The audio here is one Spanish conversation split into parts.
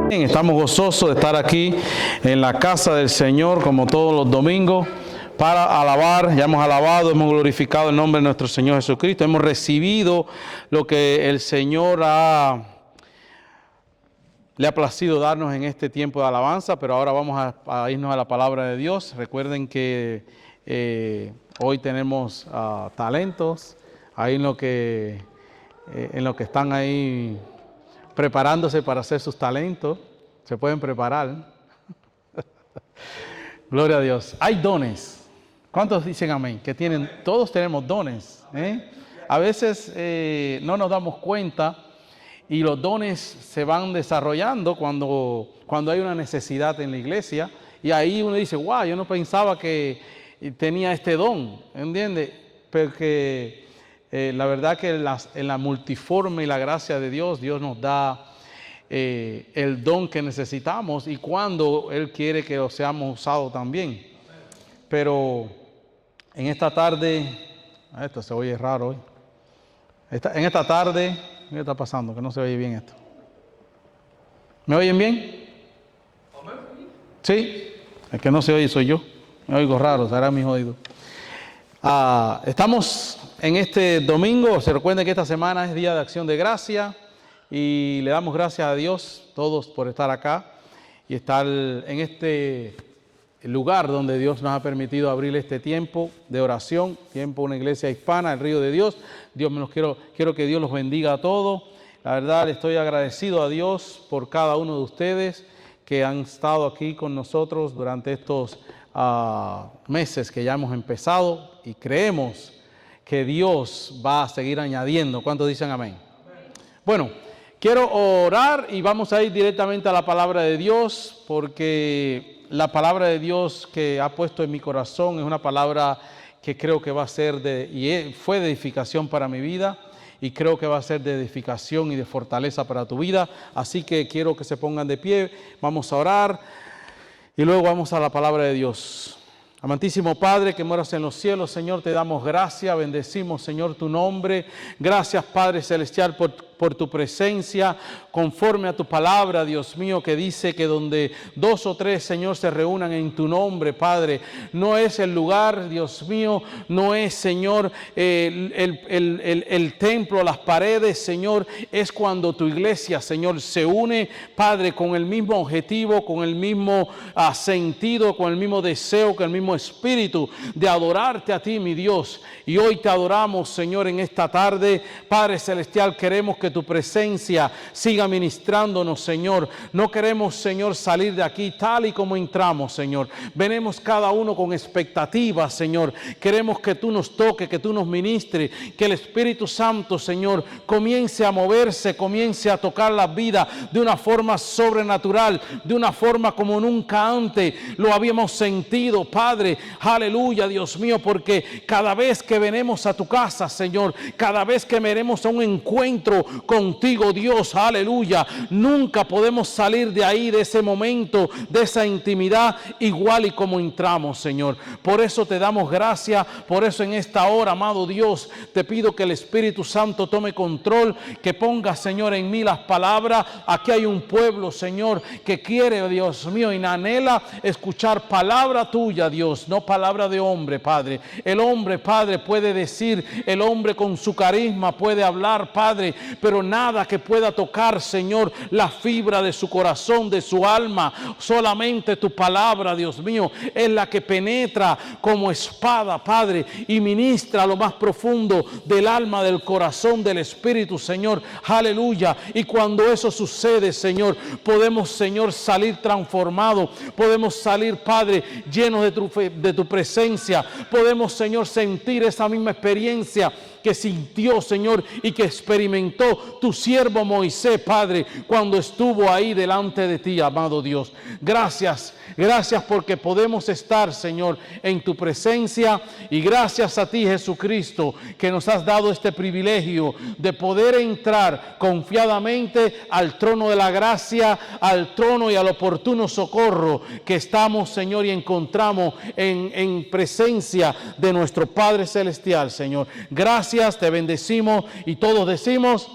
Bien, estamos gozosos de estar aquí en la casa del Señor como todos los domingos para alabar. Ya hemos alabado, hemos glorificado el nombre de nuestro Señor Jesucristo, hemos recibido lo que el Señor le ha placido darnos en este tiempo de alabanza, pero ahora vamos a irnos a la palabra de Dios. Recuerden que hoy tenemos talentos ahí en lo que están ahí preparándose para hacer sus talentos. Se pueden preparar. Gloria a Dios. Hay dones. ¿Cuántos dicen amén? Que tienen, todos tenemos dones. A veces no nos damos cuenta y los dones se van desarrollando cuando hay una necesidad en la iglesia. Y ahí uno dice, wow, yo no pensaba que tenía este don. ¿Entiende? Porque la verdad que en la multiforme y la gracia de Dios, Dios nos da el don que necesitamos y cuando Él quiere que lo seamos usados también. Pero en esta tarde, esto se oye raro hoy. En esta tarde, ¿qué está pasando? Que no se oye bien esto. ¿Me oyen bien? Sí, el que no se oye soy yo. Me oigo raro, será mis oídos. Estamos en este domingo. Se recuerden que esta semana es Día de Acción de Gracia y le damos gracias a Dios todos por estar acá y estar en este lugar donde Dios nos ha permitido abrir este tiempo de oración, tiempo una iglesia hispana, el Río de Dios. Quiero que Dios los bendiga a todos. La verdad, estoy agradecido a Dios por cada uno de ustedes que han estado aquí con nosotros durante estos meses que ya hemos empezado y creemos que Dios va a seguir añadiendo. ¿Cuántos dicen amén? Bueno, quiero orar y vamos a ir directamente a la palabra de Dios porque la palabra de Dios que ha puesto en mi corazón es una palabra que creo que va a ser fue de edificación para mi vida y creo que va a ser de edificación y de fortaleza para tu vida. Así que quiero que se pongan de pie, vamos a orar y luego vamos a la palabra de Dios. Amantísimo Padre que moras en los cielos, Señor, te damos gracias, bendecimos, Señor, tu nombre. Gracias, Padre Celestial, por tu presencia, conforme a tu palabra, Dios mío, que dice que donde 2 o 3, Señor, se reúnan en tu nombre, Padre, no es el lugar, Dios mío, no es, Señor, el templo, las paredes, Señor, es cuando tu iglesia, Señor, se une, Padre, con el mismo objetivo, con el mismo sentido, con el mismo deseo, con el mismo espíritu de adorarte a ti, mi Dios. Y hoy te adoramos, Señor, en esta tarde, Padre Celestial, queremos que tu presencia siga ministrándonos, Señor. No queremos, Señor, salir de aquí tal y como entramos, Señor. Venimos cada uno con expectativas, Señor. Queremos que tú nos toques, que tú nos ministres, que el Espíritu Santo, Señor, comience a moverse, comience a tocar la vida de una forma sobrenatural, de una forma como nunca antes lo habíamos sentido, Padre. Aleluya, Dios mío, porque cada vez que venimos a tu casa, Señor, cada vez que venimos a un encuentro contigo, Dios, aleluya, nunca podemos salir de ahí, de ese momento, de esa intimidad, igual y como entramos, Señor. Por eso te damos gracias, por eso en esta hora, amado Dios, te pido que el Espíritu Santo tome control, que ponga, Señor, en mí las palabras. Aquí hay un pueblo, Señor, que quiere, Dios mío, y anhela escuchar palabra tuya, Dios, no palabra de hombre, Padre. El hombre, Padre, puede decir, el hombre con su carisma puede hablar, Padre, pero nada que pueda tocar, Señor, la fibra de su corazón, de su alma. Solamente tu palabra, Dios mío, es la que penetra como espada, Padre, y ministra lo más profundo del alma, del corazón, del espíritu, Señor. Aleluya. Y cuando eso sucede, Señor, podemos, Señor, salir transformados. Podemos salir, Padre, llenos de tu presencia. Podemos, Señor, sentir esa misma experiencia que sintió, Señor, y que experimentó tu siervo Moisés, Padre, cuando estuvo ahí delante de ti, amado Dios. Gracias, gracias porque podemos estar, Señor, en tu presencia, y gracias a ti, Jesucristo, que nos has dado este privilegio de poder entrar confiadamente al trono de la gracia, al trono y al oportuno socorro que estamos, Señor, y encontramos en presencia de nuestro Padre Celestial, Señor. Gracias, te bendecimos y todos decimos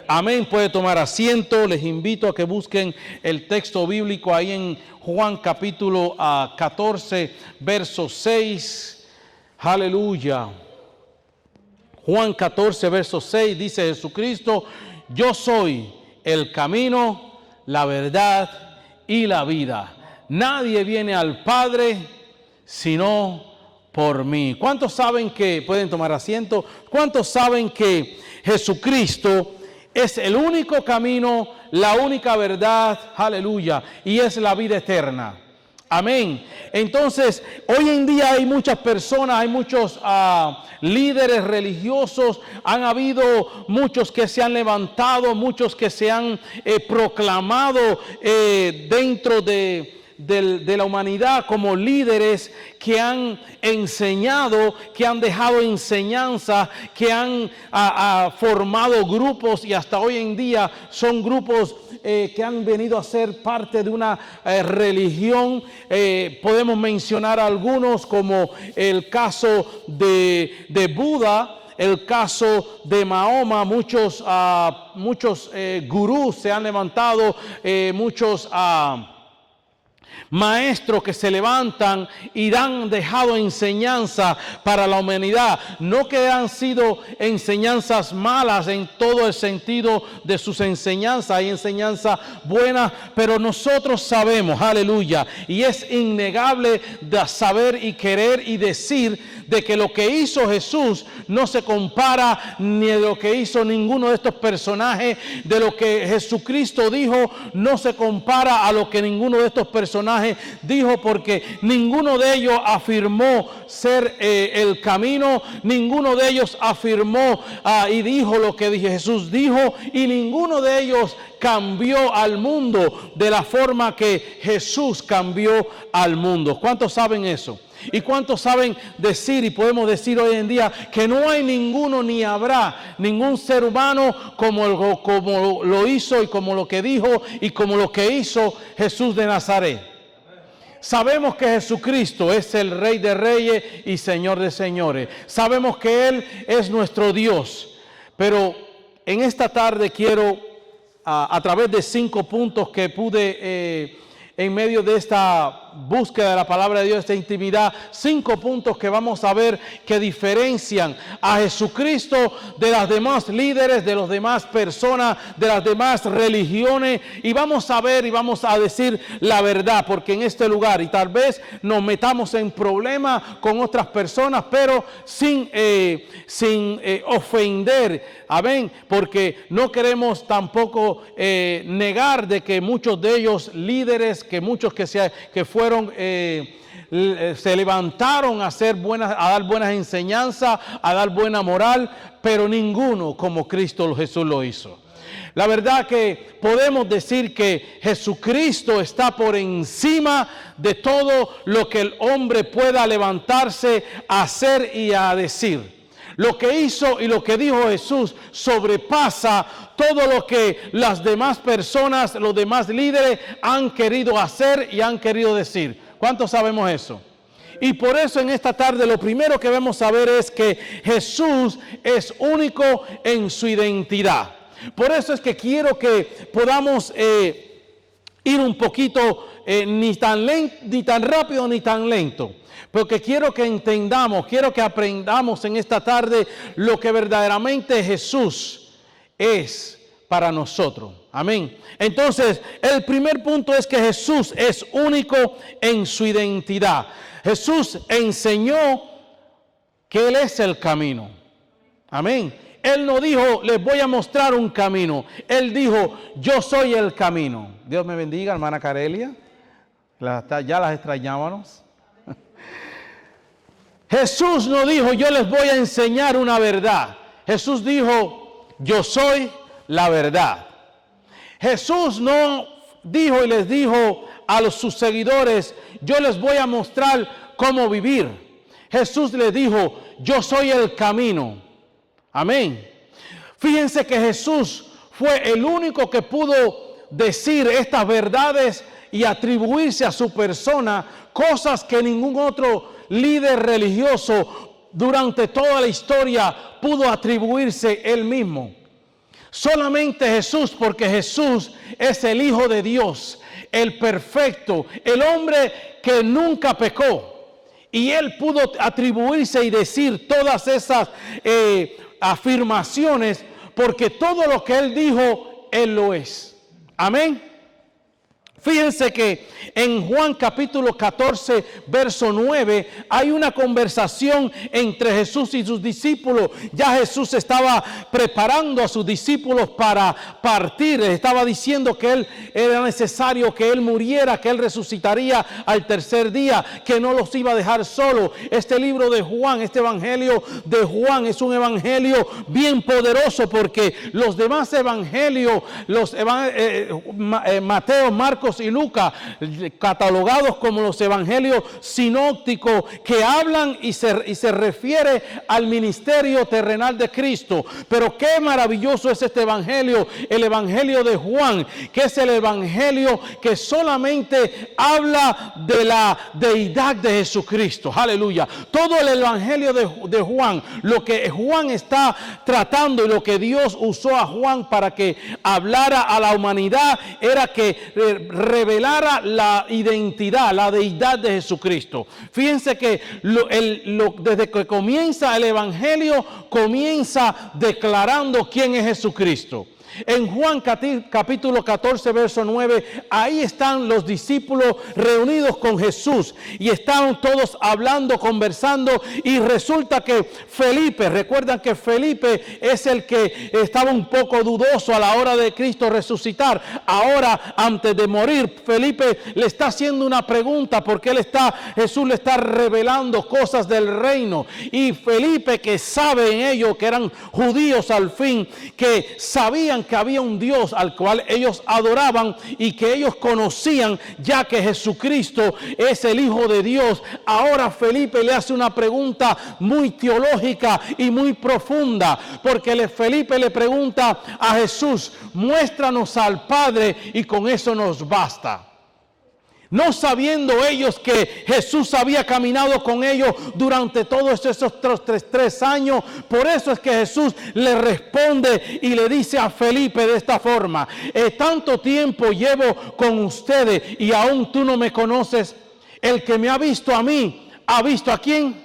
Amén. Puede tomar asiento. Les invito a que busquen el texto bíblico ahí en Juan capítulo 14, verso 6. Aleluya. Juan 14, verso 6 dice Jesucristo: yo soy el camino, la verdad y la vida. Nadie viene al Padre sino por mí. ¿Cuántos saben que, pueden tomar asiento, cuántos saben que Jesucristo es el único camino, la única verdad, aleluya, y es la vida eterna? Amén. Entonces, hoy en día hay muchas personas, hay muchos líderes religiosos, han habido muchos que se han levantado, muchos que se han proclamado dentro de la humanidad como líderes que han enseñado, que han dejado enseñanza, que han formado grupos y hasta hoy en día son grupos que han venido a ser parte de una religión. Podemos mencionar algunos como el caso de Buda, el caso de Mahoma. Muchos gurús se han levantado, muchos maestros que se levantan y han dejado enseñanza para la humanidad. No que han sido enseñanzas malas en todo el sentido de sus enseñanzas, hay enseñanzas buenas, pero nosotros sabemos, aleluya, y es innegable de saber y querer y decir de que lo que hizo Jesús no se compara ni de lo que hizo ninguno de estos personajes. De lo que Jesucristo dijo no se compara a lo que ninguno de estos personajes dijo, porque ninguno de ellos afirmó ser el camino, ninguno de ellos afirmó y dijo lo que Jesús dijo, y ninguno de ellos cambió al mundo de la forma que Jesús cambió al mundo. ¿Cuántos saben eso? ¿Y cuántos saben decir, y podemos decir hoy en día, que no hay ninguno ni habrá ningún ser humano como lo hizo y como lo que dijo y como lo que hizo Jesús de Nazaret? Sabemos que Jesucristo es el Rey de Reyes y Señor de Señores. Sabemos que Él es nuestro Dios. Pero en esta tarde quiero, a través de 5 puntos que pude en medio de esta búsqueda de la palabra de Dios, esta intimidad, 5 puntos que vamos a ver que diferencian a Jesucristo de las demás líderes, de las demás personas, de las demás religiones, y vamos a ver y vamos a decir la verdad, porque en este lugar, y tal vez nos metamos en problemas con otras personas, pero sin ofender, amén, porque no queremos tampoco negar de que muchos de ellos líderes, que muchos que fueron se levantaron a dar buenas enseñanzas, a dar buena moral, pero ninguno como Cristo Jesús lo hizo. La verdad que podemos decir que Jesucristo está por encima de todo lo que el hombre pueda levantarse a hacer y a decir. Lo que hizo y lo que dijo Jesús sobrepasa todo lo que las demás personas, los demás líderes han querido hacer y han querido decir. ¿Cuántos sabemos eso? Y por eso en esta tarde lo primero que debemos saber es que Jesús es único en su identidad. Por eso es que quiero que podamos ir un poquito ni tan rápido ni tan lento. Porque quiero que entendamos, quiero que aprendamos en esta tarde lo que verdaderamente Jesús es para nosotros. Amén. Entonces, el primer punto es que Jesús es único en su identidad. Jesús enseñó que Él es el camino. Amén. Él no dijo, les voy a mostrar un camino. Él dijo, yo soy el camino. Dios me bendiga, hermana Carelia. Ya las extrañábamos. Jesús no dijo, yo les voy a enseñar una verdad. Jesús dijo, yo soy la verdad. Jesús no dijo y les dijo a sus seguidores, yo les voy a mostrar cómo vivir. Jesús les dijo, yo soy el camino. Amén. Fíjense que Jesús fue el único que pudo decir estas verdades y atribuirse a su persona cosas que ningún otro líder religioso durante toda la historia pudo atribuirse él mismo. Solamente Jesús, porque Jesús es el Hijo de Dios, el perfecto, el hombre que nunca pecó. Y Él pudo atribuirse y decir todas esas afirmaciones, porque todo lo que Él dijo, Él lo es. Amén. Fíjense que en Juan capítulo 14, verso 9, hay una conversación entre Jesús y sus discípulos. Ya Jesús estaba preparando a sus discípulos para partir. Estaba diciendo que Él era necesario que Él muriera, que Él resucitaría al tercer día, que no los iba a dejar solos. Este libro de Juan, este evangelio de Juan es un evangelio bien poderoso, porque los demás evangelios, Mateo, Marcos y Lucas, catalogados como los evangelios sinópticos, que hablan y se refiere al ministerio terrenal de Cristo. Pero qué maravilloso es este evangelio, el evangelio de Juan, que es el evangelio que solamente habla de la deidad de Jesucristo. Aleluya. Todo el evangelio de Juan, lo que Juan está tratando y lo que Dios usó a Juan para que hablara a la humanidad, era que revelara la identidad, la deidad de Jesucristo. Fíjense que desde que comienza el evangelio, comienza declarando quién es Jesucristo. En Juan capítulo 14, verso 9, ahí están los discípulos reunidos con Jesús y están todos hablando, conversando, y resulta que Felipe, recuerdan que Felipe es el que estaba un poco dudoso a la hora de Cristo resucitar. Ahora, antes de morir, Felipe le está haciendo una pregunta, porque Jesús le está revelando cosas del reino, y Felipe, que sabe en ello, que eran judíos al fin, que sabían que había un Dios al cual ellos adoraban y que ellos conocían, ya que Jesucristo es el Hijo de Dios. Ahora Felipe le hace una pregunta muy teológica y muy profunda, porque Felipe le pregunta a Jesús: muéstranos al Padre y con eso nos basta. No sabiendo ellos que Jesús había caminado con ellos durante todos esos tres años. Por eso es que Jesús le responde y le dice a Felipe de esta forma: tanto tiempo llevo con ustedes y aún tú no me conoces. El que me ha visto a mí, ¿ha visto a quién?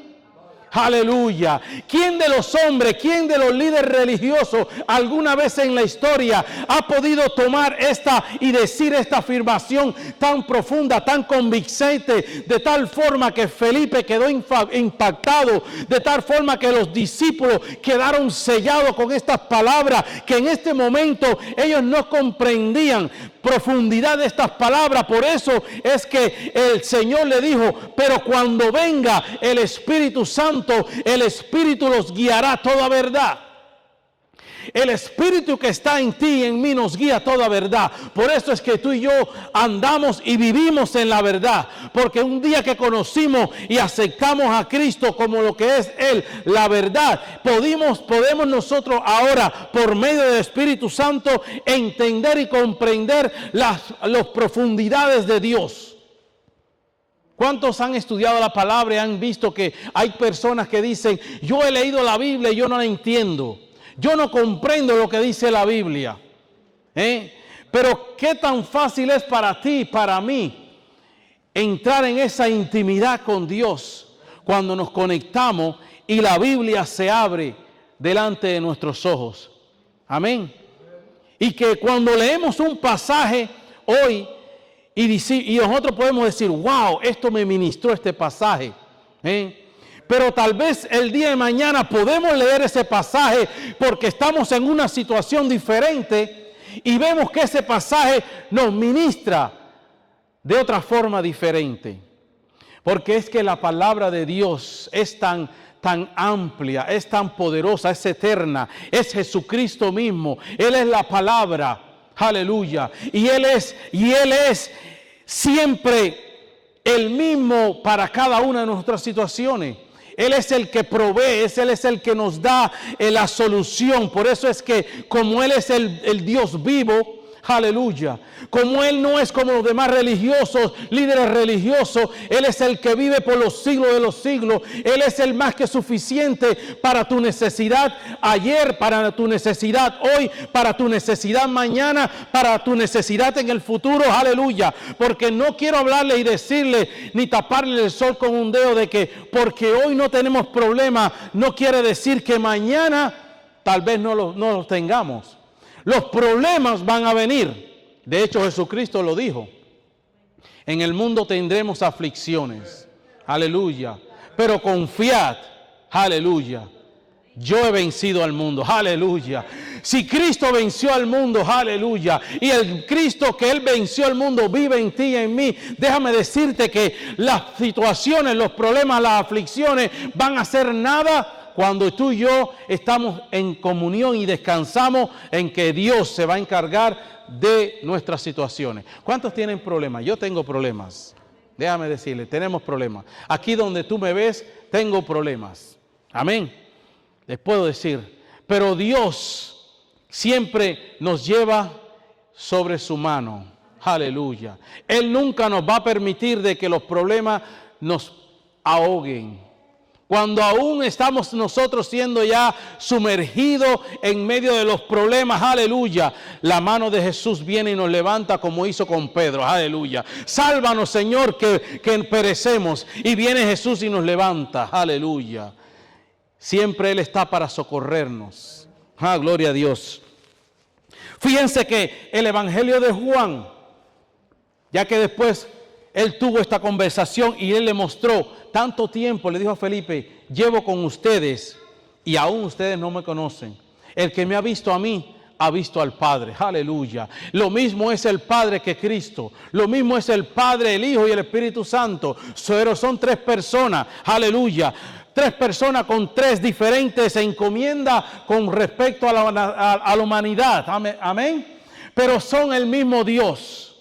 Aleluya. ¿Quién de los hombres, quién de los líderes religiosos alguna vez en la historia ha podido tomar esta y decir esta afirmación tan profunda, tan convincente, de tal forma que Felipe quedó impactado, de tal forma que los discípulos quedaron sellados con estas palabras, que en este momento ellos no comprendían profundidad de estas palabras? Por eso es que el Señor le dijo: pero cuando venga el Espíritu Santo, el Espíritu los guiará a toda verdad. El Espíritu que está en ti y en mí nos guía a toda verdad. Por eso es que tú y yo andamos y vivimos en la verdad, porque un día que conocimos y aceptamos a Cristo como lo que es Él, la verdad, podemos nosotros ahora, por medio del Espíritu Santo, entender y comprender las profundidades de Dios. ¿Cuántos han estudiado la palabra y han visto que hay personas que dicen: yo he leído la Biblia y yo no la entiendo, yo no comprendo lo que dice la Biblia? Pero qué tan fácil es para ti y para mí entrar en esa intimidad con Dios cuando nos conectamos y la Biblia se abre delante de nuestros ojos. Amén. Y que cuando leemos un pasaje hoy y nosotros podemos decir: wow, esto me ministró este pasaje. Pero tal vez el día de mañana podemos leer ese pasaje porque estamos en una situación diferente y vemos que ese pasaje nos ministra de otra forma diferente. Porque es que la palabra de Dios es tan amplia, es tan poderosa, es eterna, es Jesucristo mismo. Él es la palabra. Aleluya. Y Él es siempre el mismo para cada una de nuestras situaciones. Él es el que provee, Él es el que nos da la solución. Por eso es que como Él es el Dios vivo, Aleluya. Como Él no es como los demás religiosos, líderes religiosos, Él es el que vive por los siglos de los siglos. Él es el más que suficiente para tu necesidad ayer, para tu necesidad hoy, para tu necesidad mañana, para tu necesidad en el futuro. Aleluya. Porque no quiero hablarle y decirle ni taparle el sol con un dedo de que porque hoy no tenemos problemas, no quiere decir que mañana tal vez no los tengamos. Los problemas van a venir. De hecho, Jesucristo lo dijo. En el mundo tendremos aflicciones. Aleluya. Pero confiad. Aleluya. Yo he vencido al mundo. Aleluya. Si Cristo venció al mundo, aleluya, y el Cristo que Él venció al mundo vive en ti y en mí, déjame decirte que las situaciones, los problemas, las aflicciones van a ser nada cuando tú y yo estamos en comunión y descansamos en que Dios se va a encargar de nuestras situaciones. ¿Cuántos tienen problemas? Yo tengo problemas. Déjame decirle, tenemos problemas. Aquí donde tú me ves, tengo problemas. Amén. Les puedo decir, pero Dios siempre nos lleva sobre su mano. Aleluya. Él nunca nos va a permitir de que los problemas nos ahoguen. Cuando aún estamos nosotros siendo ya sumergidos en medio de los problemas, aleluya, la mano de Jesús viene y nos levanta como hizo con Pedro, aleluya. Sálvanos, Señor, que perecemos. Y viene Jesús y nos levanta, aleluya. Siempre Él está para socorrernos. Ah, gloria a Dios. Fíjense que el Evangelio de Juan, ya que después Él tuvo esta conversación y Él le mostró tanto tiempo, le dijo a Felipe, llevo con ustedes y aún ustedes no me conocen. El que me ha visto a mí, ha visto al Padre. Aleluya. Lo mismo es el Padre que Cristo. Lo mismo es el Padre, el Hijo y el Espíritu Santo. Pero son tres personas. Aleluya. Tres personas con tres diferentes encomiendas con respecto a la humanidad. Amén. Pero son el mismo Dios.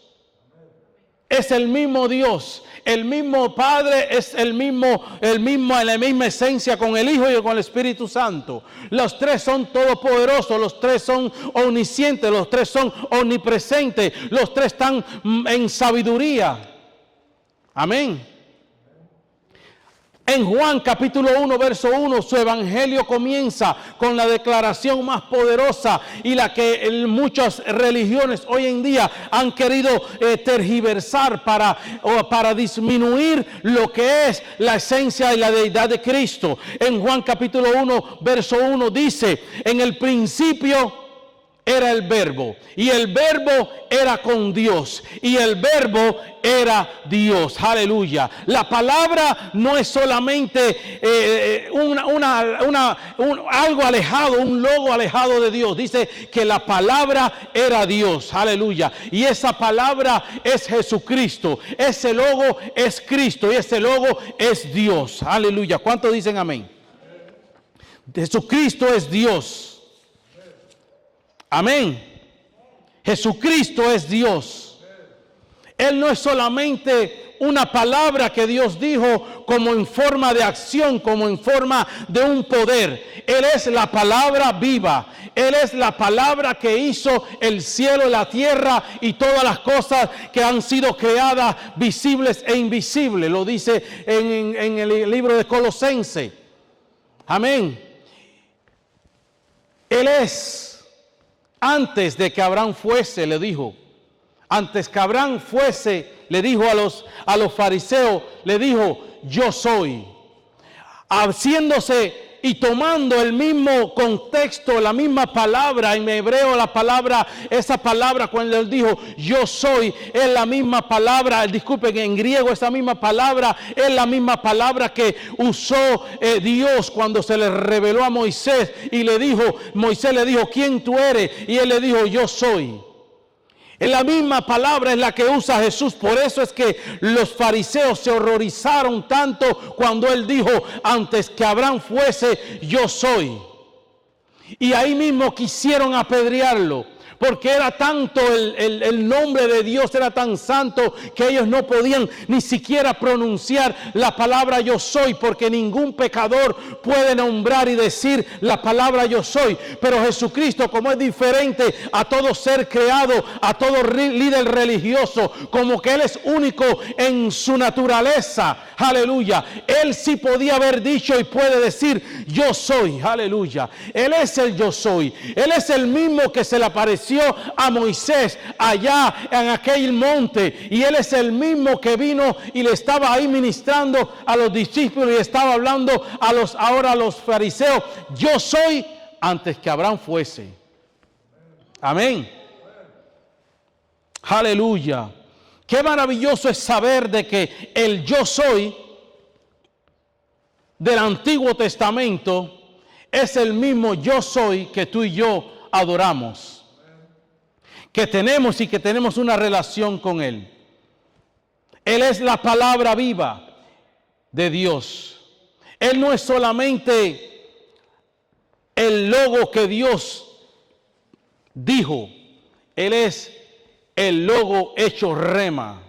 Es el mismo Dios. El mismo Padre es la misma esencia con el Hijo y con el Espíritu Santo. Los tres son todopoderosos, los tres son omniscientes, los tres son omnipresentes, los tres están en sabiduría. Amén. En Juan capítulo 1, verso 1, su evangelio comienza con la declaración más poderosa y la que muchas religiones hoy en día han querido tergiversar para disminuir lo que es la esencia y la deidad de Cristo. En Juan capítulo 1, verso 1 dice, en el principio era el Verbo, y el Verbo era con Dios, y el Verbo era Dios. Aleluya. La palabra no es solamente algo alejado, un logo alejado de Dios. Dice que la palabra era Dios. Aleluya. Y esa palabra es Jesucristo. Ese logo es Cristo y ese logo es Dios. Aleluya. ¿Cuántos dicen amén? Jesucristo es Dios. Amén. Jesucristo es Dios. Él no es solamente una palabra que Dios dijo como en forma de acción, como en forma de un poder. Él es la palabra viva. Él es la palabra que hizo el cielo, la tierra y todas las cosas que han sido creadas, visibles e invisibles. Lo dice en el libro de Colosenses. Amén. Él es. Antes de que Abraham fuese, le dijo, antes que Abraham fuese, le dijo a los fariseos, le dijo, yo soy. Haciéndose y tomando el mismo contexto, la misma palabra, en hebreo esa palabra cuando él dijo, yo soy, es la misma palabra, disculpen, en griego esa misma palabra, es la misma palabra que usó Dios cuando se le reveló a Moisés y Moisés le dijo, ¿quién tú eres? Y él le dijo, yo soy. Es la misma palabra es la que usa Jesús. Por eso es que los fariseos se horrorizaron tanto cuando él dijo, antes que Abraham fuese, yo soy. Y ahí mismo quisieron apedrearlo. Porque era tanto el nombre de Dios, era tan santo que ellos no podían ni siquiera pronunciar la palabra yo soy, porque ningún pecador puede nombrar y decir la palabra yo soy. Pero Jesucristo, como es diferente a todo ser creado, a todo líder religioso, como que Él es único en su naturaleza, aleluya, Él sí podía haber dicho y puede decir yo soy, aleluya. Él es el yo soy. Él es el mismo que se le apareció a Moisés allá en aquel monte, y Él es el mismo que vino y le estaba ahí ministrando a los discípulos y estaba hablando ahora a los fariseos, yo soy, antes que Abraham fuese. Amén. Aleluya. Qué maravilloso es saber de que el yo soy del Antiguo Testamento es el mismo yo soy que tú y yo adoramos, que tenemos una relación con Él. Él es la palabra viva de Dios. Él no es solamente el logo que Dios dijo, Él es el logo hecho rema.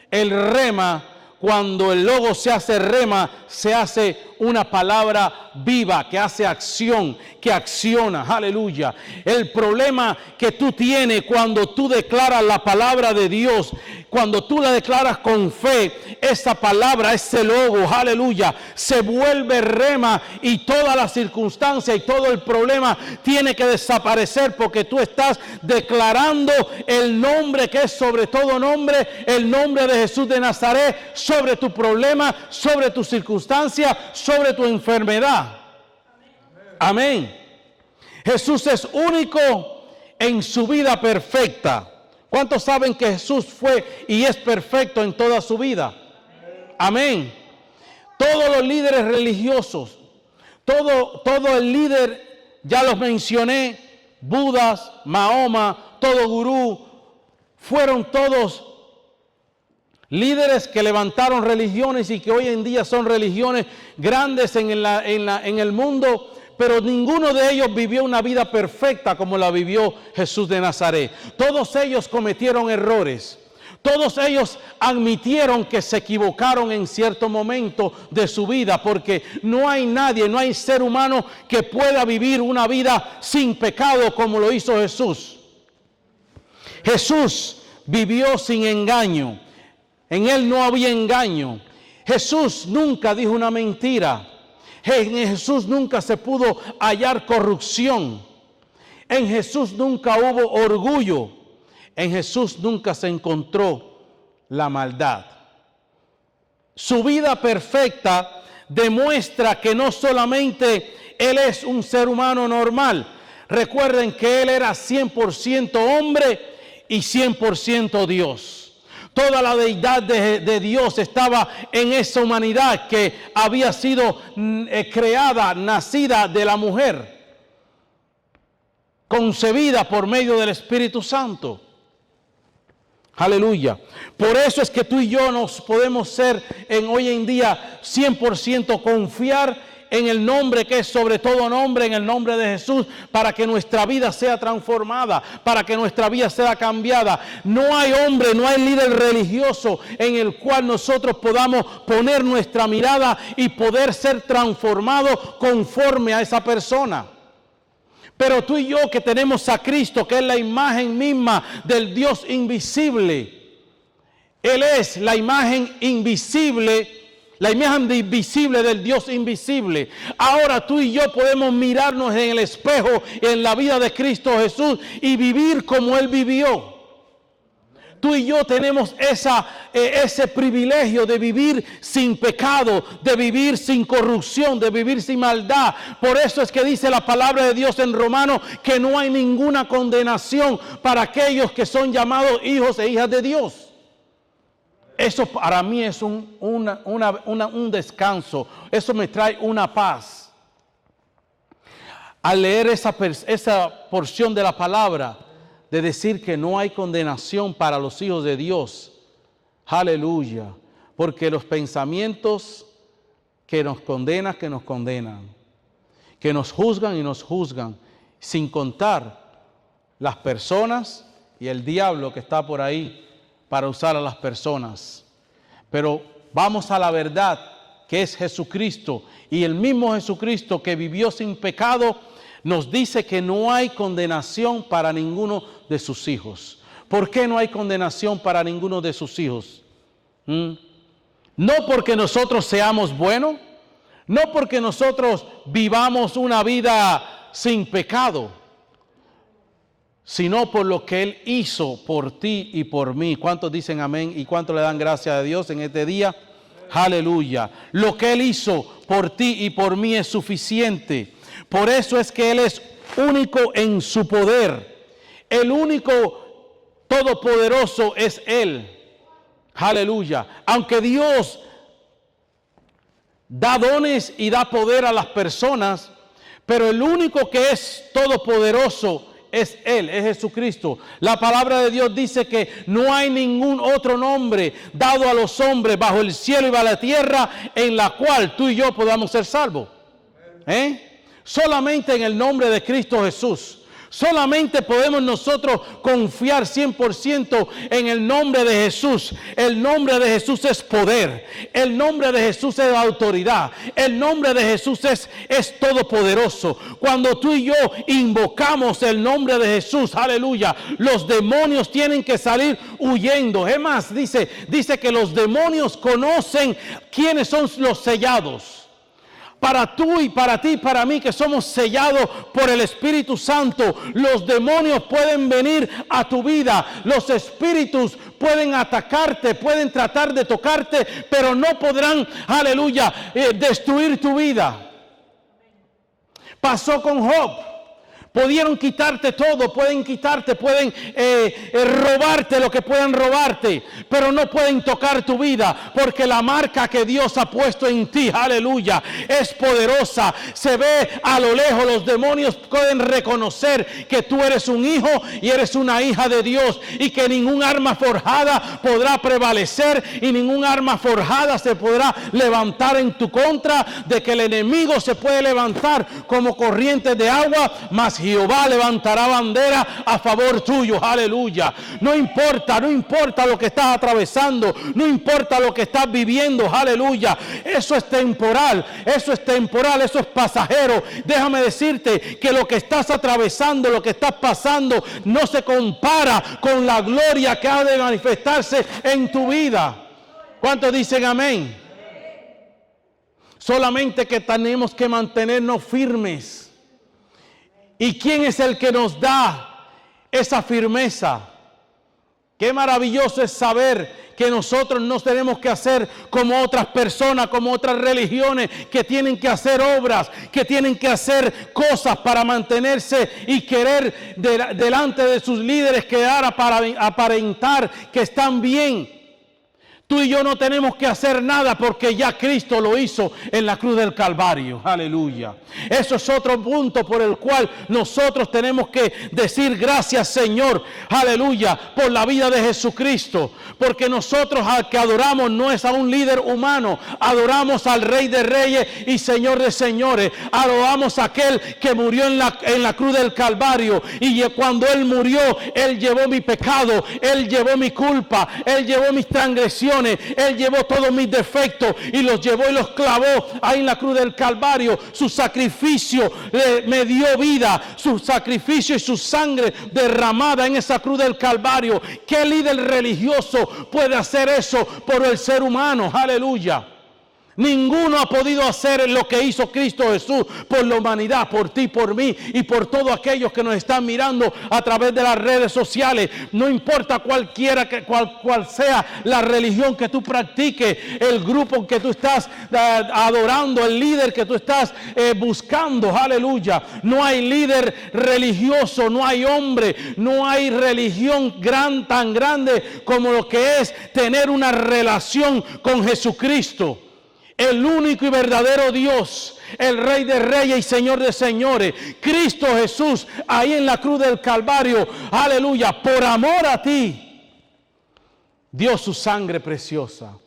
El rema, cuando el logo se hace rema, se hace una palabra viva que hace acción, que acciona, aleluya. El problema que tú tienes cuando tú declaras la palabra de Dios, cuando tú la declaras con fe, esa palabra, ese logo, aleluya, se vuelve rema, y toda la circunstancia y todo el problema tiene que desaparecer, porque tú estás declarando el nombre que es sobre todo nombre, el nombre de Jesús de Nazaret, sobre tu problema, sobre tu circunstancia, sobre tu enfermedad. Amén. Jesús es único en su vida perfecta. ¿Cuántos saben que Jesús fue y es perfecto en toda su vida? Amén. Todos los líderes religiosos, todo el líder, ya los mencioné, Budas, Mahoma, todo gurú, fueron todos líderes que levantaron religiones y que hoy en día son religiones grandes en el mundo, pero ninguno de ellos vivió una vida perfecta como la vivió Jesús de Nazaret. Todos ellos cometieron errores. Todos ellos admitieron que se equivocaron en cierto momento de su vida, porque no hay nadie, no hay ser humano que pueda vivir una vida sin pecado como lo hizo Jesús. Jesús vivió sin engaño. En Él no había engaño. Jesús nunca dijo una mentira. En Jesús nunca se pudo hallar corrupción. En Jesús nunca hubo orgullo. En Jesús nunca se encontró la maldad. Su vida perfecta demuestra que no solamente Él es un ser humano normal. Recuerden que Él era 100% hombre y 100% Dios. Toda la deidad de Dios estaba en esa humanidad que había sido creada, nacida de la mujer, concebida por medio del Espíritu Santo. Aleluya. Por eso es que tú y yo nos podemos ser hoy en día 100% confiar en el nombre que es sobre todo nombre, en el nombre de Jesús, para que nuestra vida sea transformada, para que nuestra vida sea cambiada. No hay hombre, no hay líder religioso en el cual nosotros podamos poner nuestra mirada y poder ser transformados conforme a esa persona. Pero tú y yo, que tenemos a Cristo, que es la imagen misma del Dios invisible, Él es la imagen invisible, la imagen invisible del Dios invisible. Ahora tú y yo podemos mirarnos en el espejo, en la vida de Cristo Jesús, y vivir como Él vivió. Tú y yo tenemos ese privilegio de vivir sin pecado, de vivir sin corrupción, de vivir sin maldad. Por eso es que dice la palabra de Dios en Romanos que no hay ninguna condenación para aquellos que son llamados hijos e hijas de Dios. Eso para mí es un descanso. Eso me trae una paz. Al leer esa porción de la palabra, de decir que no hay condenación para los hijos de Dios. Aleluya. Porque los pensamientos que nos condenan, que nos juzgan y nos juzgan, sin contar las personas y el diablo que está por ahí para usar a las personas. Pero vamos a la verdad, que es Jesucristo, y el mismo Jesucristo que vivió sin pecado nos dice que no hay condenación para ninguno de sus hijos. ¿Por qué no hay condenación para ninguno de sus hijos? No porque nosotros seamos buenos, no porque nosotros vivamos una vida sin pecado, sino por lo que Él hizo por ti y por mí. ¿Cuántos dicen amén? ¿Y cuántos le dan gracias a Dios en este día? Aleluya. Lo que Él hizo por ti y por mí es suficiente. Por eso es que Él es único en su poder. El único todopoderoso es Él. Aleluya. Aunque Dios da dones y da poder a las personas, pero el único que es todopoderoso es Él, es Jesucristo. La palabra de Dios dice que no hay ningún otro nombre dado a los hombres bajo el cielo y bajo la tierra en la cual tú y yo podamos ser salvos. Solamente en el nombre de Cristo Jesús. Solamente podemos nosotros confiar 100% en el nombre de Jesús. El nombre de Jesús es poder. El nombre de Jesús es autoridad. El nombre de Jesús es todopoderoso. Cuando tú y yo invocamos el nombre de Jesús, aleluya, los demonios tienen que salir huyendo. Es más, dice que los demonios conocen quiénes son los sellados. Para tú y para ti y para mí que somos sellados por el Espíritu Santo, los demonios pueden venir a tu vida, los espíritus pueden atacarte, pueden tratar de tocarte, pero no podrán, aleluya, destruir tu vida. Pasó con Job. Pudieron quitarte todo, pueden quitarte, pueden robarte lo que puedan robarte, pero no pueden tocar tu vida, porque la marca que Dios ha puesto en ti, aleluya, es poderosa. Se ve a lo lejos, los demonios pueden reconocer que tú eres un hijo y eres una hija de Dios, y que ningún arma forjada podrá prevalecer y ningún arma forjada se podrá levantar en tu contra. De que el enemigo se puede levantar como corrientes de agua, mas Jehová levantará bandera a favor tuyo, aleluya. No importa lo que estás atravesando, no importa lo que estás viviendo, aleluya. Eso es temporal, eso es pasajero. Déjame decirte que lo que estás atravesando, lo que estás pasando, no se compara con la gloria que ha de manifestarse en tu vida. ¿Cuántos dicen amén? Solamente que tenemos que mantenernos firmes. ¿Y quién es el que nos da esa firmeza? Qué maravilloso es saber que nosotros no tenemos que hacer como otras personas, como otras religiones, que tienen que hacer obras, que tienen que hacer cosas para mantenerse y querer delante de sus líderes quedar para aparentar que están bien. Tú y yo no tenemos que hacer nada porque ya Cristo lo hizo en la cruz del Calvario. Aleluya. Eso es otro punto por el cual nosotros tenemos que decir gracias, Señor. Aleluya. Por la vida de Jesucristo. Porque nosotros al que adoramos no es a un líder humano. Adoramos al Rey de Reyes y Señor de Señores. Adoramos a aquel que murió en la cruz del Calvario. Y cuando Él murió, Él llevó mi pecado. Él llevó mi culpa. Él llevó mis transgresiones. Él llevó todos mis defectos y los llevó y los clavó ahí en la cruz del Calvario. Su sacrificio me dio vida, su sacrificio y su sangre derramada en esa cruz del Calvario. ¿Qué líder religioso puede hacer eso por el ser humano? Aleluya. Ninguno ha podido hacer lo que hizo Cristo Jesús por la humanidad, por ti, por mí y por todos aquellos que nos están mirando a través de las redes sociales. No importa cuál sea la religión que tú practiques, el grupo que tú estás adorando, el líder que tú estás buscando, aleluya. No hay líder religioso, no hay hombre, no hay religión tan grande como lo que es tener una relación con Jesucristo. El único y verdadero Dios, el Rey de Reyes y Señor de Señores, Cristo Jesús, ahí en la cruz del Calvario, aleluya, por amor a ti, dio su sangre preciosa.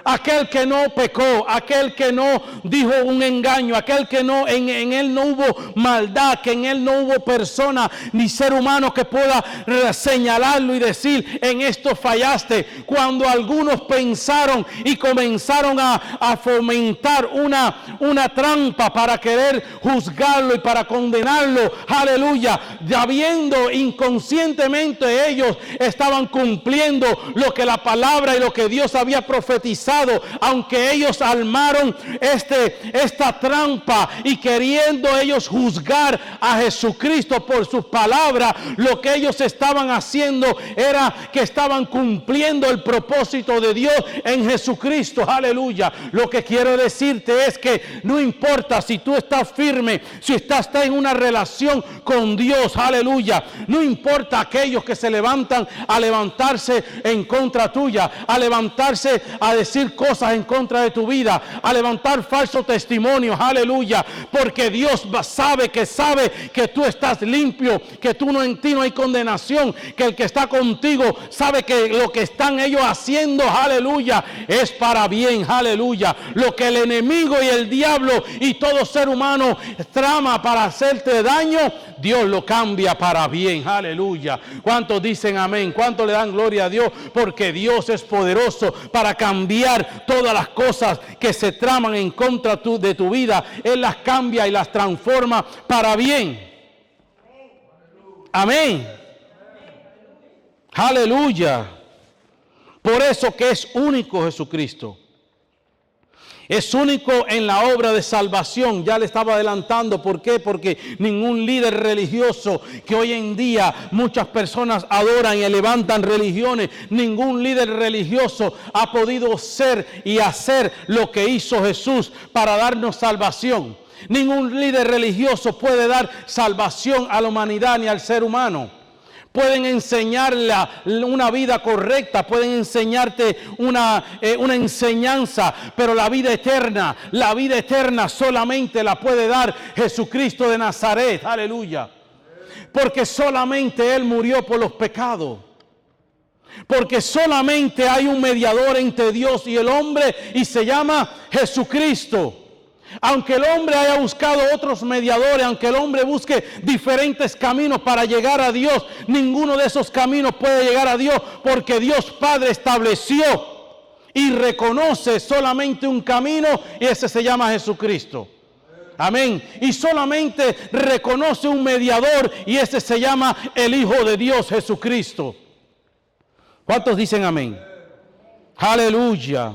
aquel que no pecó, aquel que no dijo un engaño, aquel que no, en él no hubo maldad, que en él no hubo persona ni ser humano que pueda señalarlo y decir, en esto fallaste. Cuando algunos pensaron y comenzaron a fomentar una trampa para querer juzgarlo y para condenarlo, aleluya, ya viendo inconscientemente ellos estaban cumpliendo lo que la palabra y lo que Dios había profetizado, aunque ellos armaron esta trampa y queriendo ellos juzgar a Jesucristo por sus palabras, lo que ellos estaban haciendo era que estaban cumpliendo el propósito de Dios en Jesucristo, aleluya. Lo que quiero decirte es que no importa si tú estás firme, si estás en una relación con Dios, aleluya, no importa aquellos que se levantan a levantarse en contra tuya, a levantarse a decir cosas en contra de tu vida, a levantar falsos testimonios, aleluya, porque Dios sabe que tú estás limpio, que en ti no hay condenación, que el que está contigo sabe que lo que están ellos haciendo, aleluya, es para bien, aleluya. Lo que el enemigo y el diablo y todo ser humano trama para hacerte daño, Dios lo cambia para bien, aleluya. ¿Cuántos dicen amén? ¿Cuántos le dan gloria a Dios? Porque Dios es poderoso para cambiar todas las cosas que se traman en contra de tu vida. Él las cambia y las transforma para bien. Amén. Aleluya. Por eso que es único Jesucristo. Es único en la obra de salvación. Ya le estaba adelantando. ¿Por qué? Porque ningún líder religioso que hoy en día muchas personas adoran y levantan religiones, ningún líder religioso ha podido ser y hacer lo que hizo Jesús para darnos salvación. Ningún líder religioso puede dar salvación a la humanidad ni al ser humano. Pueden enseñarle una vida correcta, pueden enseñarte una enseñanza, pero la vida eterna solamente la puede dar Jesucristo de Nazaret, aleluya. Porque solamente Él murió por los pecados. Porque solamente hay un mediador entre Dios y el hombre y se llama Jesucristo. Aunque el hombre haya buscado otros mediadores, aunque el hombre busque diferentes caminos para llegar a Dios, ninguno de esos caminos puede llegar a Dios, porque Dios Padre estableció y reconoce solamente un camino y ese se llama Jesucristo. Amén. Y solamente reconoce un mediador y ese se llama el Hijo de Dios, Jesucristo. ¿Cuántos dicen amén? Aleluya.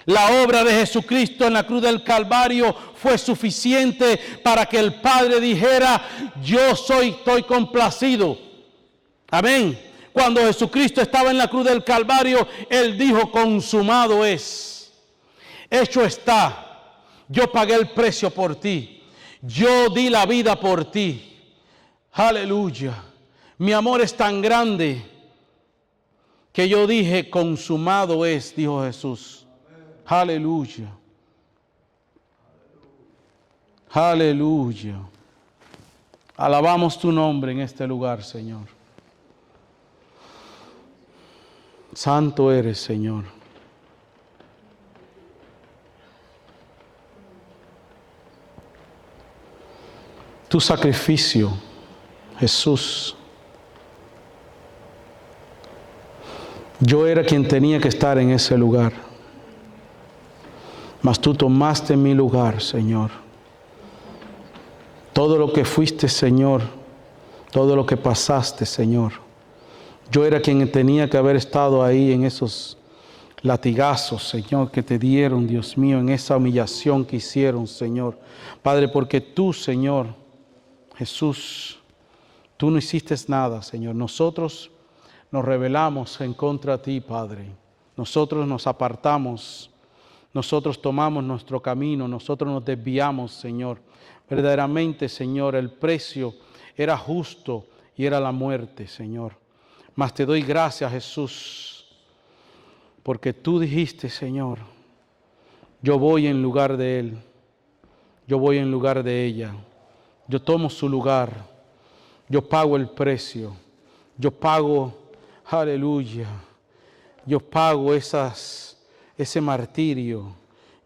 La obra de Jesucristo en la cruz del Calvario fue suficiente para que el Padre dijera, estoy complacido. Amén. Cuando Jesucristo estaba en la cruz del Calvario, Él dijo, consumado es. Hecho está. Yo pagué el precio por ti. Yo di la vida por ti. Aleluya. Mi amor es tan grande que yo dije, consumado es, dijo Jesús. Aleluya. Aleluya. Alabamos tu nombre en este lugar, Señor. Santo eres, Señor. Tu sacrificio, Jesús. Yo era quien tenía que estar en ese lugar. Mas tú tomaste mi lugar, Señor. Todo lo que fuiste, Señor, todo lo que pasaste, Señor. Yo era quien tenía que haber estado ahí en esos latigazos, Señor, que te dieron, Dios mío, en esa humillación que hicieron, Señor. Padre, porque tú, Señor, Jesús, tú no hiciste nada, Señor. Nosotros nos rebelamos en contra de ti, Padre. Nosotros nos apartamos. Nosotros tomamos nuestro camino, nosotros nos desviamos, Señor. Verdaderamente, Señor, el precio era justo y era la muerte, Señor. Mas te doy gracias, Jesús, porque tú dijiste, Señor, yo voy en lugar de él, yo voy en lugar de ella, yo tomo su lugar, yo pago el precio, yo pago, aleluya, yo pago ese martirio.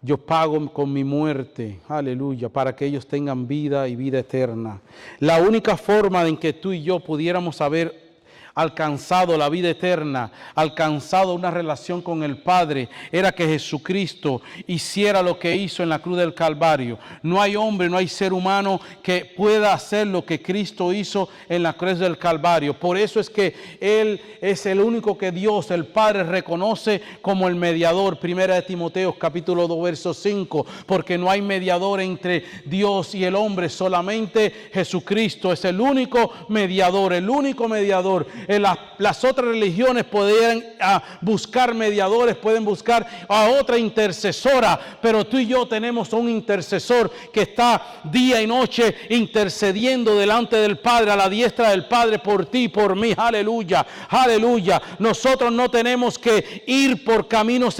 Yo pago con mi muerte, aleluya, para que ellos tengan vida y vida eterna. La única forma en que tú y yo pudiéramos haber alcanzado la vida eterna, alcanzado una relación con el Padre, era que Jesucristo hiciera lo que hizo en la cruz del Calvario. No hay hombre, no hay ser humano que pueda hacer lo que Cristo hizo en la cruz del Calvario. Por eso es que Él es el único que Dios, el Padre, reconoce como el mediador. Primera de Timoteo, capítulo 2, verso 5, porque no hay mediador entre Dios y el hombre, solamente Jesucristo es el único mediador, el único mediador. Las otras religiones pueden buscar mediadores, pueden buscar a otra intercesora, pero tú y yo tenemos un intercesor que está día y noche intercediendo delante del Padre, a la diestra del Padre, por ti y por mí. Aleluya, aleluya. Nosotros no tenemos que ir por caminos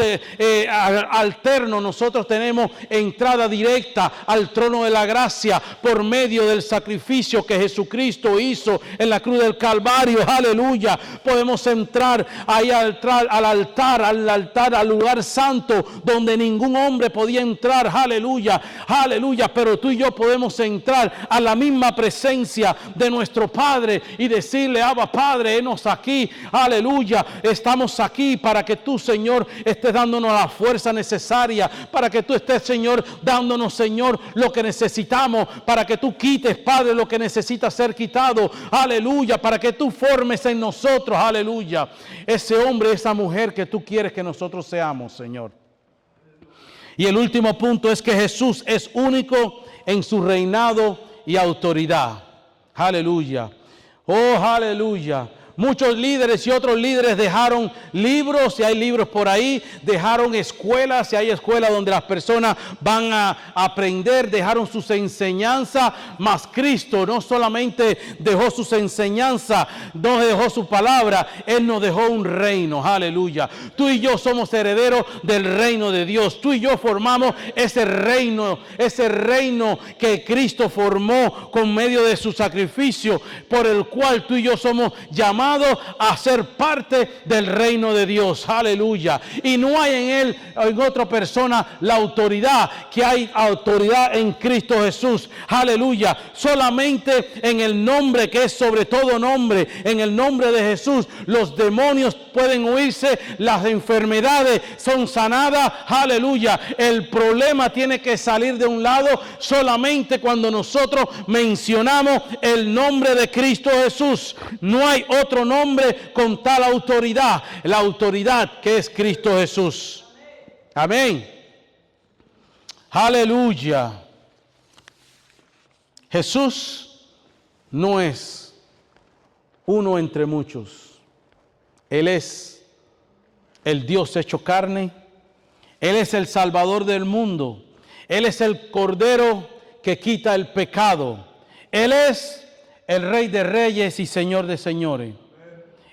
alternos, nosotros tenemos entrada directa al trono de la gracia por medio del sacrificio que Jesucristo hizo en la cruz del Calvario. Aleluya. Podemos entrar ahí al altar, al lugar santo donde ningún hombre podía entrar. Aleluya, aleluya. Pero tú y yo podemos entrar a la misma presencia de nuestro Padre y decirle: Abba, Padre, henos aquí. Aleluya. Estamos aquí para que tú, Señor, estés dándonos la fuerza necesaria, para que tú estés, Señor, dándonos, Señor, lo que necesitamos, para que tú quites, Padre, lo que necesita ser quitado. Aleluya. Para que tú formes en nosotros, aleluya, ese hombre, esa mujer que tú quieres que nosotros seamos, Señor. Y el último punto es que Jesús es único en su reinado y autoridad. Aleluya. Oh, aleluya. Muchos líderes y otros líderes dejaron libros, si hay libros por ahí, dejaron escuelas, si hay escuelas donde las personas van a aprender, dejaron sus enseñanzas, mas Cristo no solamente dejó sus enseñanzas, no dejó su palabra, Él nos dejó un reino, aleluya. Tú y yo somos herederos del reino de Dios, tú y yo formamos ese reino que Cristo formó con medio de su sacrificio, por el cual tú y yo somos llamados a ser parte del reino de Dios, aleluya. Y no hay en él, en otra persona, la autoridad, que hay autoridad en Cristo Jesús, aleluya. Solamente en el nombre que es sobre todo nombre, en el nombre de Jesús, los demonios pueden huirse, las enfermedades son sanadas, aleluya. El problema tiene que salir de un lado solamente cuando nosotros mencionamos el nombre de Cristo Jesús. No hay otro nombre con tal autoridad, la autoridad que es Cristo Jesús. Amén. Aleluya. Jesús no es uno entre muchos. Él es el Dios hecho carne. Él es el Salvador del mundo. Él es el Cordero que quita el pecado. Él es el Rey de Reyes y Señor de Señores.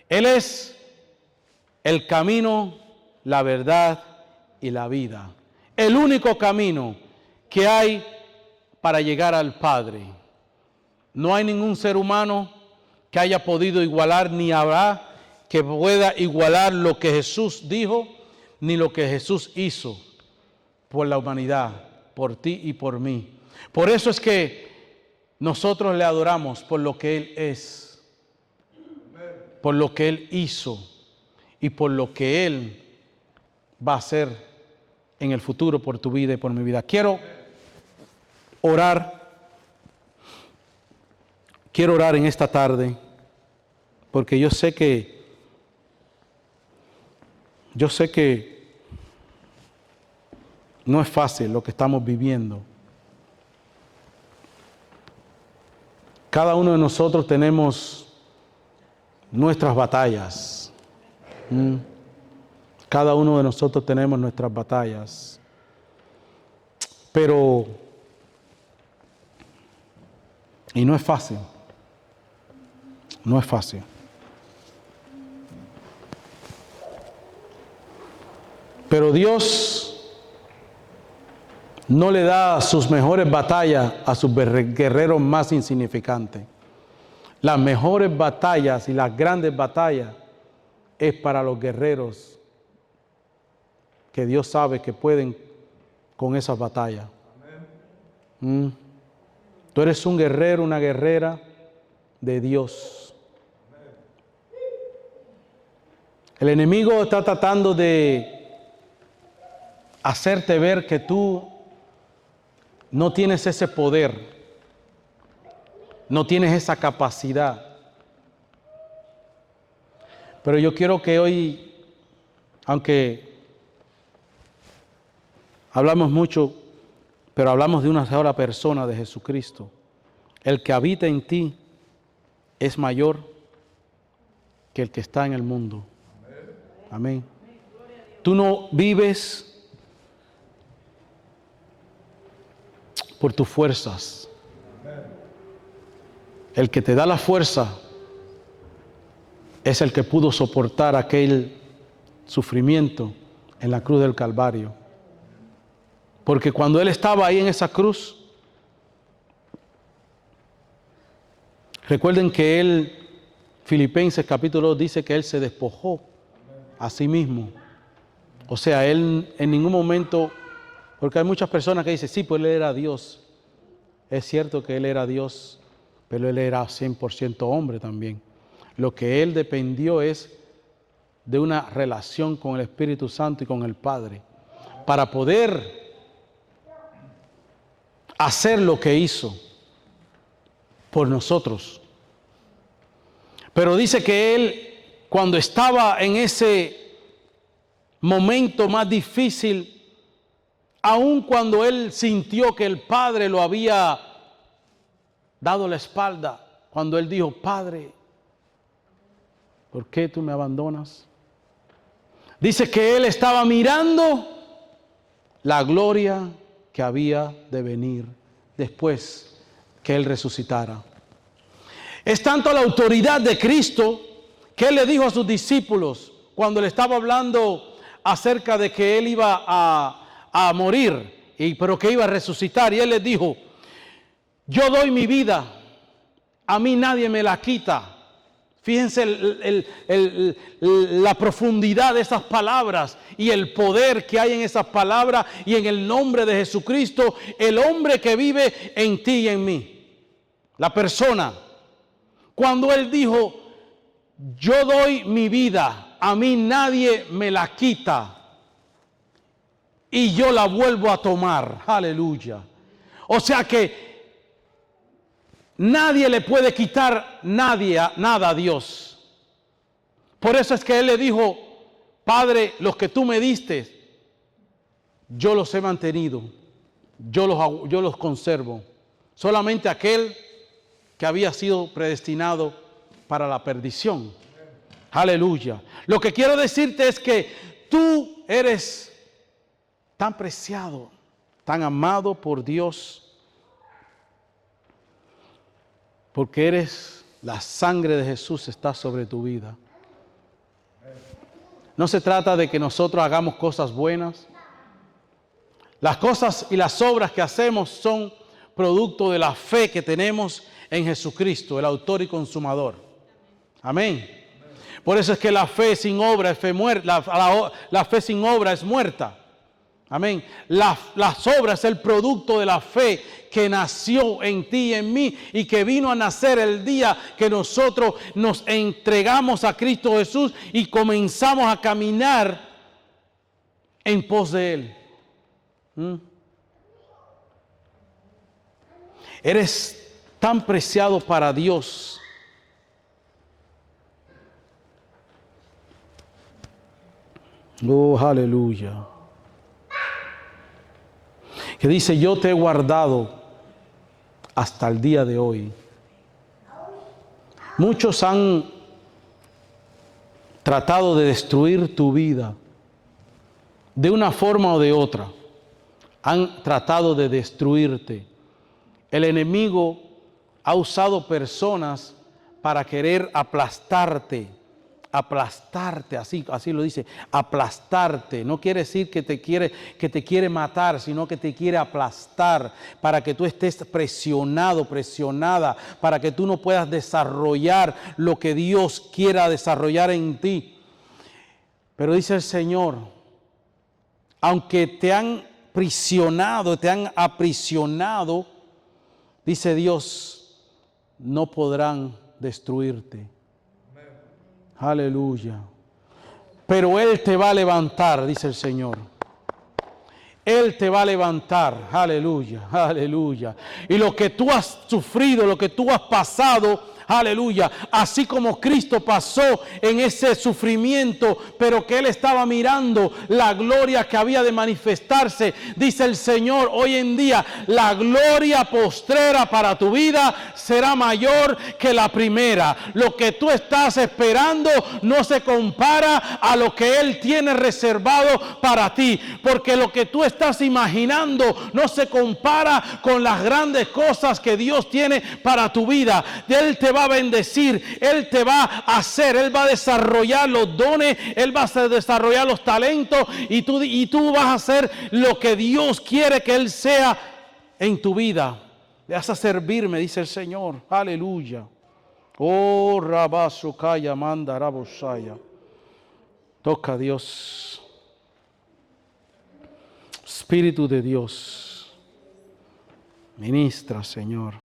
Él es el camino, la verdad y la vida. El único camino que hay para llegar al Padre. No hay ningún ser humano que haya podido igualar, ni habrá que pueda igualar lo que Jesús dijo, ni lo que Jesús hizo por la humanidad, por ti y por mí. Por eso es que nosotros le adoramos por lo que Él es, por lo que Él hizo y por lo que Él va a hacer en el futuro por tu vida y por mi vida. Quiero orar en esta tarde, porque yo sé que no es fácil lo que estamos viviendo. Cada uno de nosotros tenemos nuestras batallas. Cada uno de nosotros tenemos nuestras batallas. Pero, y no es fácil. No es fácil. Pero Dios no le da sus mejores batallas a sus guerreros más insignificantes. Las mejores batallas y las grandes batallas es para los guerreros que Dios sabe que pueden con esas batallas. Tú eres un guerrero, una guerrera de Dios. El enemigo está tratando de hacerte ver que tú no tienes ese poder, no tienes esa capacidad. Pero yo quiero que hoy, aunque hablamos mucho, pero hablamos de una sola persona, de Jesucristo, el que habita en ti es mayor que el que está en el mundo. Amén. Tú no vives por tus fuerzas. El que te da la fuerza es el que pudo soportar aquel sufrimiento en la cruz del Calvario. Porque cuando Él estaba ahí en esa cruz, recuerden que Él, Filipenses capítulo 2 dice que Él se despojó a sí mismo. O sea, Él en ningún momento, porque hay muchas personas que dicen, sí, pues Él era Dios. Es cierto que Él era Dios, pero Él era 100% hombre también. Lo que Él dependió es de una relación con el Espíritu Santo y con el Padre, para poder hacer lo que hizo por nosotros. Pero dice que Él, cuando estaba en ese momento más difícil, aun cuando Él sintió que el Padre lo había dado la espalda, cuando Él dijo, Padre, ¿por qué tú me abandonas? Dice que Él estaba mirando la gloria que había de venir después que Él resucitara. Es tanto la autoridad de Cristo que Él le dijo a sus discípulos cuando le estaba hablando acerca de que Él iba a morir, pero que iba a resucitar. Y Él les dijo, yo doy mi vida, a mí nadie me la quita. Fíjense la profundidad de esas palabras y el poder que hay en esas palabras y en el nombre de Jesucristo, el hombre que vive en ti y en mí. La persona. Cuando Él dijo, yo doy mi vida, a mí nadie me la quita y yo la vuelvo a tomar. Aleluya. O sea que nadie le puede quitar nada a Dios. Por eso es que Él le dijo, Padre, los que tú me diste, yo los he mantenido, yo los conservo. Solamente aquel que había sido predestinado para la perdición. Aleluya. Lo que quiero decirte es que tú eres tan preciado, tan amado por Dios, porque la sangre de Jesús está sobre tu vida. No se trata de que nosotros hagamos cosas buenas. Las cosas y las obras que hacemos son producto de la fe que tenemos en Jesucristo, el autor y consumador. Amén. Por eso es que la fe sin obra es fe muerta. La fe sin obra es muerta. Amén. Las obras es el producto de la fe que nació en ti y en mí y que vino a nacer el día que nosotros nos entregamos a Cristo Jesús y comenzamos a caminar en pos de Él. Eres tan preciado para Dios. Oh, aleluya. Que dice, yo te he guardado hasta el día de hoy. Muchos han tratado de destruir tu vida de una forma o de otra. Han tratado de destruirte. El enemigo ha usado personas para querer aplastarte, así lo dice, aplastarte. No quiere decir que te quiere matar, sino que te quiere aplastar para que tú estés presionada, para que tú no puedas desarrollar lo que Dios quiera desarrollar en ti. Pero dice el Señor, aunque te han prisionado, te han aprisionado, dice Dios, no podrán destruirte. Aleluya. Pero Él te va a levantar, dice el Señor. Él te va a levantar. Aleluya, aleluya. Y lo que tú has sufrido, lo que tú has pasado, aleluya, así como Cristo pasó en ese sufrimiento, pero que Él estaba mirando la gloria que había de manifestarse, dice el Señor, hoy en día la gloria postrera para tu vida será mayor que la primera. Lo que tú estás esperando no se compara a lo que Él tiene reservado para ti, porque lo que tú estás imaginando no se compara con las grandes cosas que Dios tiene para tu vida. Él te va a bendecir, Él te va a hacer, Él va a desarrollar los dones, Él va a desarrollar los talentos y tú vas a hacer lo que Dios quiere que Él sea en tu vida. Le vas a servirme, dice el Señor. Aleluya. Oh, Rabaso Kaya Manda Rabosaya. Toca a Dios. Espíritu de Dios. Ministra, Señor.